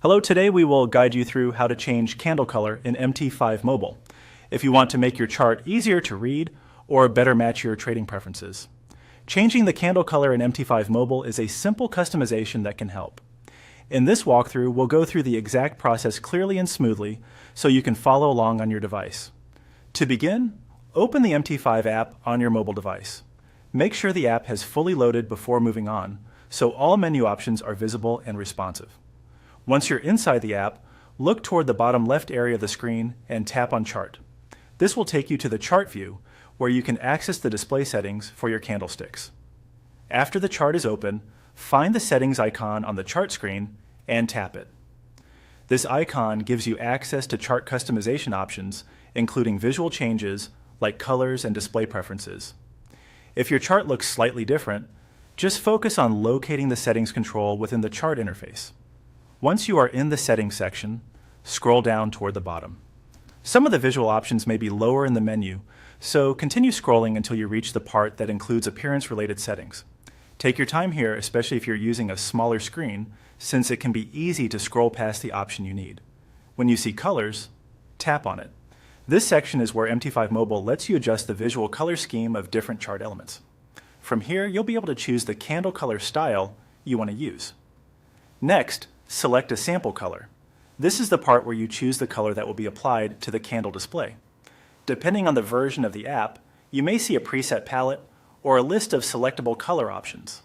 Hello, today we will guide you through how to change candle color in MT5 Mobile if you want to make your chart easier to read or better match your trading preferences. Changing the candle color in MT5 Mobile is a simple customization that can help. In this walkthrough, we'll go through the exact process clearly and smoothly so you can follow along on your device. To begin, open the MT5 app on your mobile device. Make sure the app has fully loaded before moving on, so all menu options are visible and responsive. Once you're inside the app, look toward the bottom left area of the screen and tap on Chart. This will take you to the Chart view, where you can access the display settings for your candlesticks. After the chart is open, find the settings icon on the chart screen and tap it. This icon gives you access to chart customization options, including visual changes like colors and display preferences. If your chart looks slightly different, just focus on locating the settings control within the chart interface. Once you are in the settings section, scroll down toward the bottom. Some of the visual options may be lower in the menu, so continue scrolling until you reach the part that includes appearance-related settings. Take your time here, especially if you're using a smaller screen, since it can be easy to scroll past the option you need. When you see colors, tap on it. This section is where MT5 Mobile lets you adjust the visual color scheme of different chart elements. From here, you'll be able to choose the candle color style you want to use. Next, select a sample color. This is the part where you choose the color that will be applied to the candle display. Depending on the version of the app, you may see a preset palette or a list of selectable color options.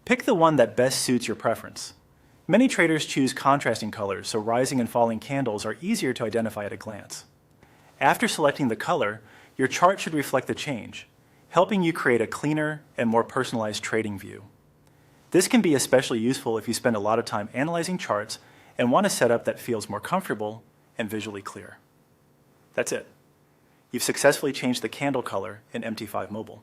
Pick the one that best suits your preference. Many traders choose contrasting colors, so rising and falling candles are easier to identify at a glance. After selecting the color, your chart should reflect the change, helping you create a cleaner and more personalized trading view. This can be especially useful if you spend a lot of time analyzing charts and want a setup that feels more comfortable and visually clear. That's it. You've successfully changed the candle color in MT5 Mobile.